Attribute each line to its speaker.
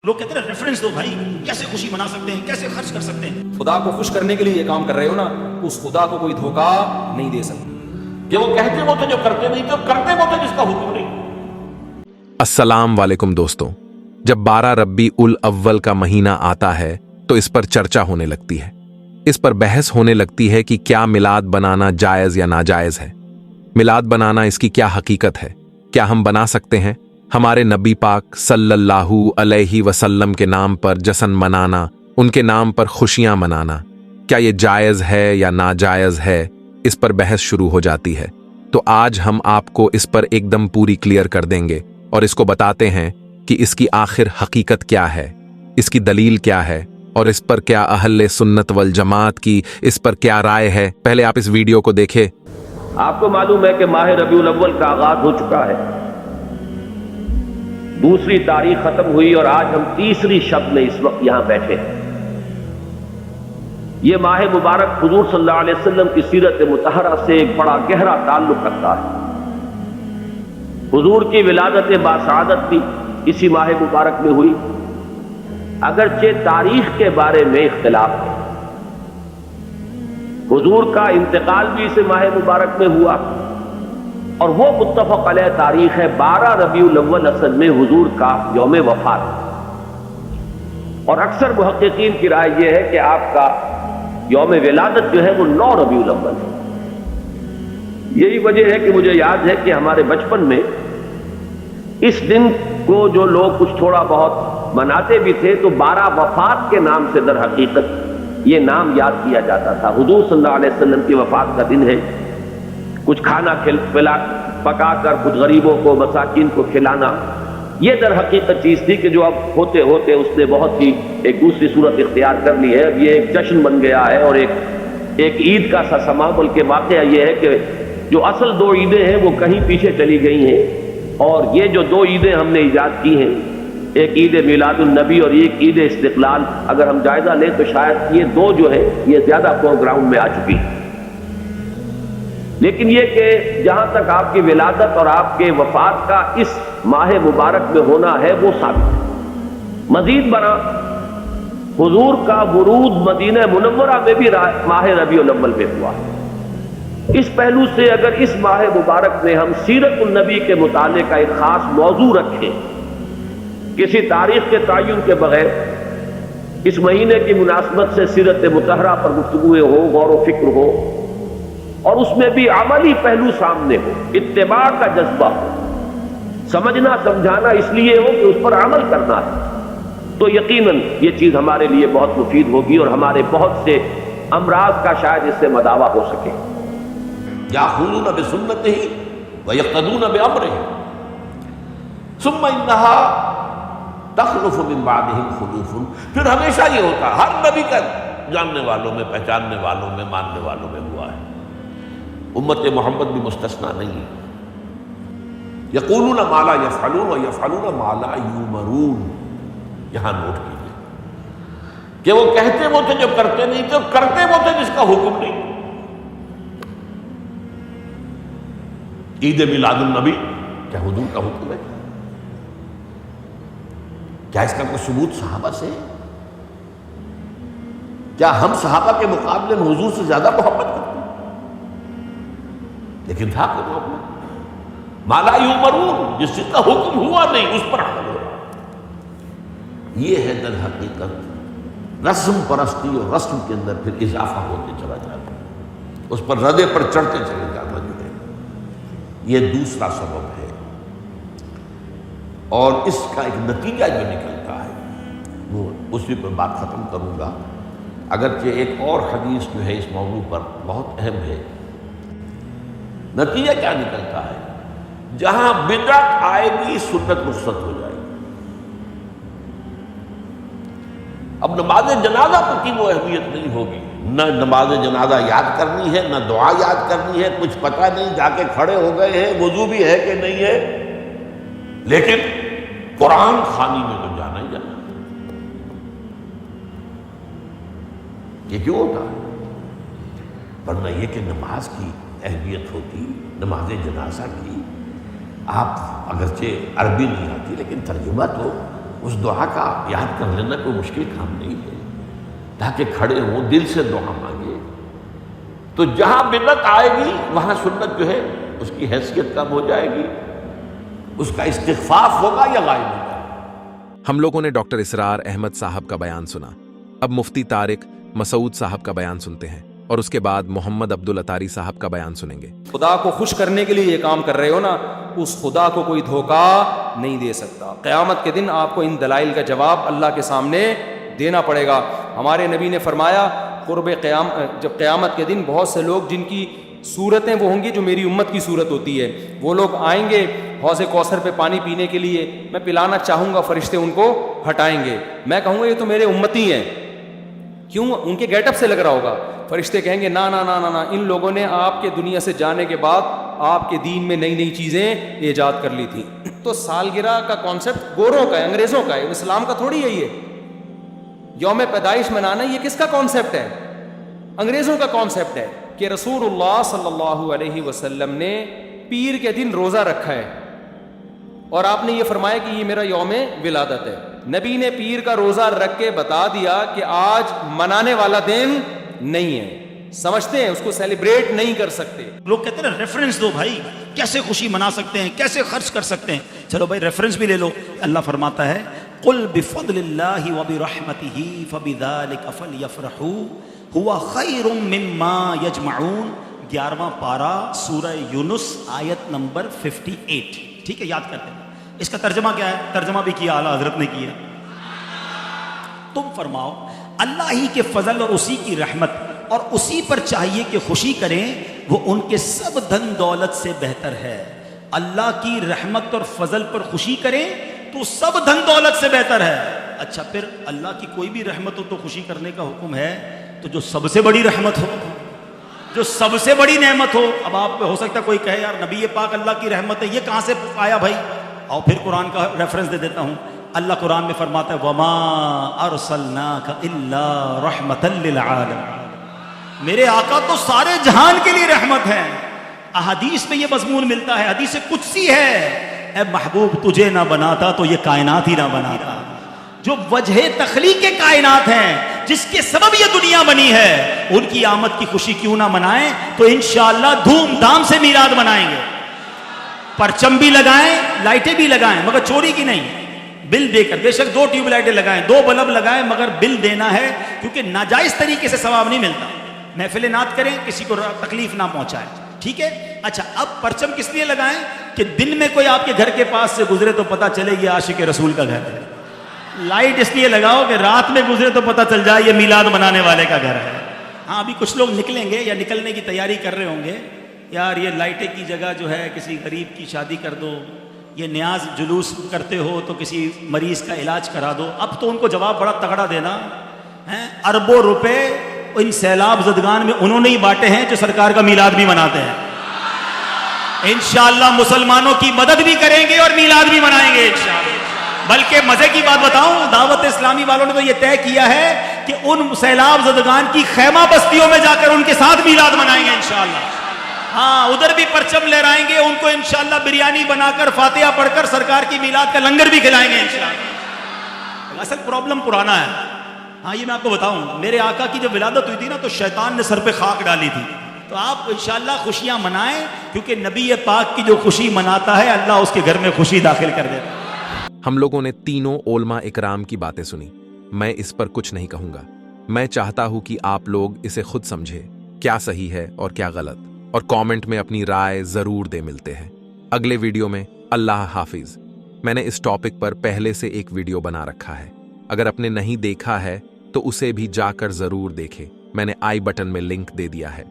Speaker 1: لوگ کہتے ہیں ریفرنس دو بھائی، کیسے خوشی منا سکتے ہیں، کیسے خرچ کر سکتے ہیں۔
Speaker 2: خدا کو خوش کرنے کے لیے یہ کام کر رہے ہو نا، اس خدا کو کوئی دھوکہ نہیں دے سکتا
Speaker 3: کہ وہ کہتے وہ تھے جو کرتے نہیں تھے، کرتے وہ تھے جس کا حکم نہیں۔
Speaker 4: السلام علیکم دوستوں، جب 12 ربیع الاول کا مہینہ آتا ہے تو اس پر چرچا ہونے لگتی ہے، اس پر بحث ہونے لگتی ہے کہ کیا میلاد بنانا جائز یا ناجائز ہے، میلاد بنانا اس کی کیا حقیقت ہے، کیا ہم بنا سکتے ہیں، ہمارے نبی پاک صلی اللہ علیہ وسلم کے نام پر جشن منانا، ان کے نام پر خوشیاں منانا، کیا یہ جائز ہے یا ناجائز ہے، اس پر بحث شروع ہو جاتی ہے۔ تو آج ہم آپ کو اس پر ایک دم پوری کلیئر کر دیں گے اور اس کو بتاتے ہیں کہ اس کی آخر حقیقت کیا ہے، اس کی دلیل کیا ہے، اور اس پر کیا اہل سنت والجماعت کی اس پر کیا رائے ہے۔ پہلے آپ اس ویڈیو کو دیکھیں۔
Speaker 3: آپ کو معلوم ہے کہ ماہ ربیع الاول کا آغاز ہو چکا ہے، دوسری تاریخ ختم ہوئی اور آج ہم تیسری شب میں اس وقت یہاں بیٹھے ہیں۔ یہ ماہ مبارک حضور صلی اللہ علیہ وسلم کی سیرت مطہرہ سے ایک بڑا گہرا تعلق رکھتا ہے۔ حضور کی ولادت باسعادت بھی اسی ماہ مبارک میں ہوئی، اگرچہ تاریخ کے بارے میں اختلاف ہے۔ حضور کا انتقال بھی اس ماہ مبارک میں ہوا، اور وہ متفق علیہ تاریخ ہے 12 ربیع الاول اصل میں حضور کا یوم وفات، اور اکثر محققین کی رائے یہ ہے کہ آپ کا یوم ولادت جو ہے وہ 9 ربیع الاول ہے۔ یہی وجہ ہے کہ مجھے یاد ہے کہ ہمارے بچپن میں اس دن کو جو لوگ کچھ تھوڑا بہت مناتے بھی تھے تو 12 وفات کے نام سے در حقیقت یہ نام یاد کیا جاتا تھا۔ حضور صلی اللہ علیہ وسلم کی وفات کا دن ہے، کچھ کھانا پکا کر کچھ غریبوں کو مساکین کو کھلانا، یہ در حقیقت چیز تھی کہ جو اب ہوتے ہوتے اس نے بہت ہی ایک دوسری صورت اختیار کر لی ہے۔ اب یہ ایک جشن بن گیا ہے اور ایک عید کا سا سما، بلکہ واقعہ یہ ہے کہ جو اصل 2 عیدیں ہیں وہ کہیں پیچھے چلی گئی ہیں، اور یہ جو 2 عیدیں ہم نے ایجاد کی ہیں، ایک عید میلاد النبی اور ایک عید استقلال، اگر ہم جائزہ لیں تو شاید یہ 2 جو ہے یہ زیادہ فور گراؤنڈ میں آ چکی ہیں۔ لیکن یہ کہ جہاں تک آپ کی ولادت اور آپ کے وفات کا اس ماہ مبارک میں ہونا ہے وہ ثابت ہے۔ مزید برآں حضور کا ورود مدینہ منورہ میں بھی ماہ ربیع الاول میں ہوا ہے۔ اس پہلو سے اگر اس ماہ مبارک میں ہم سیرت النبی کے مطالعے کا ایک خاص موضوع رکھیں، کسی تاریخ کے تعین کے بغیر اس مہینے کی مناسبت سے سیرت مطہرہ پر گفتگو ہو، غور و فکر ہو، اور اس میں بھی عملی پہلو سامنے ہو، اتباع کا جذبہ ہو، سمجھنا سمجھانا اس لیے ہو کہ اس پر عمل کرنا ہے، تو یقیناً یہ چیز ہمارے لیے بہت مفید ہوگی اور ہمارے بہت سے امراض کا شاید اس سے مداوع ہو سکے۔ یاخذون بسنتہ ویقتدون بامرہ ثم انہا تخلف من بعدہم خلوف۔ پھر ہمیشہ یہ ہوتا، ہر نبی کا جاننے والوں میں، پہچاننے والوں میں، ماننے والوں میں ہوا ہے، امت محمد بھی مستثنیٰ نہیں ہے۔ یقولون ما لا یفعلون ویفعلون ما لا یؤمرون۔ یہاں نوٹ کیجئے کہ وہ کہتے وہ تھے جو کرتے نہیں تھے، کرتے وہ تھے جس کا حکم نہیں۔ عید میلاد النبی کیا حضور کا حکم ہے؟ کیا اس کا کوئی ثبوت صحابہ سے ہے؟ کیا ہم صحابہ کے مقابلے میں حضور سے زیادہ محبت کرتے ہیں؟ لیکن تھا کوئی حکم ما لا یؤمرون، جس چیز کا حکم ہوا نہیں اس پر عمل ہو رہا۔ یہ ہے در حقیقت رسم پرستی، اور رسم کے اندر پھر اضافہ ہوتے چلا جاتا ہے، اس پر ردے پر چڑھتے چلے جانا جو ہے، یہ دوسرا سبب ہے۔ اور اس کا ایک نتیجہ جو نکلتا ہے وہ اسی پر بات ختم کروں گا، اگرچہ ایک اور حدیث جو ہے اس موضوع پر بہت اہم ہے۔ نتیجہ کیا نکلتا ہے؟ جہاں بدعت آئے گی سنت رخصت ہو جائے گی۔ اب نماز جنازہ کی وہ اہمیت نہیں ہوگی، نہ نماز جنازہ یاد کرنی ہے، نہ دعا یاد کرنی ہے، کچھ پتہ نہیں، جا کے کھڑے ہو گئے ہیں، وضو بھی ہے کہ نہیں ہے، لیکن قرآن خوانی میں تو جانا ہی جانا۔ یہ کیوں ہوتا ہے؟ ورنہ یہ کہ نماز کی اہمیت ہوتی، نماز جنازہ کی، آپ اگرچہ عربی نہیں آتی لیکن ترجمہ تو اس دعا کا آپ یاد کر لینا کوئی مشکل کام نہیں ہے، تاکہ کھڑے ہوں دل سے دعا مانگے، تو جہاں بدعت آئے گی وہاں سنت جو ہے اس کی حیثیت کم ہو جائے گی، اس کا استخفاف ہوگا یا غائب ہوگا۔
Speaker 4: ہم لوگوں نے ڈاکٹر اسرار احمد صاحب کا بیان سنا، اب مفتی طارق مسعود صاحب کا بیان سنتے ہیں، اور اس کے بعد محمد عبدالعطاری صاحب کا بیان سنیں گے۔
Speaker 2: خدا کو خوش کرنے کے لیے یہ کام کر رہے ہو نا، اس خدا کو کوئی دھوکہ نہیں دے سکتا۔ قیامت کے دن آپ کو ان دلائل کا جواب اللہ کے سامنے دینا پڑے گا۔ ہمارے نبی نے فرمایا جب قیامت کے دن بہت سے لوگ جن کی صورتیں وہ ہوں گی جو میری امت کی صورت ہوتی ہے، وہ لوگ آئیں گے حوض کوثر پہ پانی پینے کے لیے، میں پلانا چاہوں گا، فرشتے ان کو ہٹائیں گے، میں کہوں گا یہ تو میرے امتی ہیں، کیوں؟ ان کے گیٹ اپ سے لگ رہا ہوگا۔ فرشتے کہیں گے نا نا نا نا نا، ان لوگوں نے آپ کے دنیا سے جانے کے بعد آپ کے دین میں نئی نئی چیزیں ایجاد کر لی تھی۔ تو سالگرہ کا کانسیپٹ گوروں کا ہے، انگریزوں کا ہے، اسلام کا تھوڑی ہے۔ یہ یوم پیدائش منانا یہ کس کا کانسیپٹ ہے؟ انگریزوں کا کانسیپٹ ہے کہ رسول اللہ صلی اللہ علیہ وسلم نے پیر کے دن روزہ رکھا ہے، اور آپ نے یہ فرمایا کہ یہ میرا یوم ولادت ہے۔ نبی نے پیر کا روزہ رکھ کے بتا دیا کہ آج منانے والا دن نہیں ہے، سمجھتے ہیں اس کو سیلیبریٹ نہیں کر سکتے۔
Speaker 1: لوگ کہتے ہیں نا ریفرنس دو بھائی، کیسے خوشی منا سکتے ہیں، کیسے خرچ کر سکتے ہیں۔ چلو بھائی ریفرنس بھی لے لو۔ اللہ فرماتا ہے قل بفضل اللہ وبرحمتہ فبذلک فلیفرحوا ہوا خیر مما یجمعون، 11واں پارہ سورہ یونس آیت نمبر 58۔ ٹھیک ہے، یاد کرتے ہیں۔ اس کا ترجمہ کیا ہے؟ ترجمہ بھی کیا اعلیٰ حضرت نے کیا۔ تم فرماؤ اللہ ہی کے فضل اور اسی کی رحمت اور اسی پر چاہیے کہ خوشی کریں، وہ ان کے سب دھن دولت سے بہتر ہے۔ اللہ کی رحمت اور فضل پر خوشی کریں تو سب دھن دولت سے بہتر ہے۔ اچھا، پھر اللہ کی کوئی بھی رحمت ہو تو خوشی کرنے کا حکم ہے، تو جو سب سے بڑی رحمت ہو، جو سب سے بڑی نعمت ہو، اب آپ ہو سکتا ہے کوئی کہے یار نبی پاک اللہ کی رحمت ہے، یہ کہاں سے آیا بھائی؟ اور پھر قرآن کا ریفرنس دے دیتا ہوں۔ اللہ قرآن میں فرماتا ہے وما ارسلناک الا رحمتا للعالمین، میرے آقا تو سارے جہان کے لیے رحمت ہے۔ احادیث میں یہ مضمون ملتا ہے، حدیث قدسی ہے، اے محبوب تجھے نہ بناتا تو یہ کائنات ہی نہ بناتا۔ جو وجہ تخلیق کے کائنات ہیں، جس کے سبب یہ دنیا بنی ہے، ان کی آمد کی خوشی کیوں نہ منائیں؟ تو انشاءاللہ دھوم دھام سے میلاد منائیں گے، پرچم بھی لگائیں، لائٹیں بھی لگائیں، مگر چوری کی نہیں، بل دے کر۔ بے شک 2 ٹیوب لائٹیں لگائیں، 2 بلب لگائیں، مگر بل دینا ہے، کیونکہ ناجائز طریقے سے ثواب نہیں ملتا۔ محفل نعت کریں، کسی کو تکلیف نہ پہنچائیں، ٹھیک ہے؟ اچھا، اب پرچم کس لیے لگائیں؟ کہ دن میں کوئی آپ کے گھر کے پاس سے گزرے تو پتہ چلے یہ عاشق رسول کا گھر ہے۔ لائٹ اس لیے لگاؤ کہ رات میں گزرے تو پتہ چل جائے یہ میلاد منانے والے کا گھر ہے۔ ہاں، ابھی کچھ لوگ نکلیں گے یا نکلنے کی تیاری کر رہے ہوں گے، یار یہ لائٹیں کی جگہ جو ہے کسی غریب کی شادی کر دو، یہ نیاز جلوس کرتے ہو تو کسی مریض کا علاج کرا دو۔ اب تو ان کو جواب بڑا تگڑا دینا ہے، اربوں روپے ان سیلاب زدگان میں انہوں نے ہی بانٹے ہیں جو سرکار کا میلاد بھی مناتے ہیں۔ انشاءاللہ مسلمانوں کی مدد بھی کریں گے اور میلاد بھی منائیں گے انشاءاللہ۔ بلکہ مزے کی بات بتاؤں، دعوت اسلامی والوں نے تو یہ طے کیا ہے کہ ان سیلاب زدگان کی خیمہ بستیوں میں جا کر ان کے ساتھ میلاد منائیں گے انشاءاللہ۔ ہاں، ادھر بھی پرچم لہرائیں گے، ان کو انشاءاللہ بریانی بنا کر فاتحہ پڑھ کر سرکار کی میلاد کا لنگر بھی کھلائیں گے انشاءاللہ۔ اصل پرابلم پرانا ہے۔ ہاں، یہ میں آپ کو بتاؤں، میرے آقا کی جب ولادت ہوئی تھی نا تو شیطان نے سر پہ خاک ڈالی تھی۔ تو آپ انشاءاللہ خوشیاں منائیں، کیونکہ نبی پاک کی جو خوشی مناتا ہے اللہ اس کے گھر میں خوشی داخل کر دیتا ہے۔
Speaker 4: ہم لوگوں نے تینوں علماء اکرام کی باتیں سنی، میں اس پر کچھ نہیں کہوں گا۔ میں چاہتا ہوں کہ آپ لوگ اسے خود سمجھے کیا صحیح ہے اور کیا غلط، اور کامنٹ میں اپنی رائے ضرور دے۔ ملتے ہیں اگلے ویڈیو میں۔ اللہ حافظ۔ میں نے اس ٹاپک پر پہلے سے ایک ویڈیو بنا رکھا ہے، اگر آپ نے نہیں دیکھا ہے تو اسے بھی جا کر ضرور دیکھیں، میں نے آئی بٹن میں لنک دے دیا ہے۔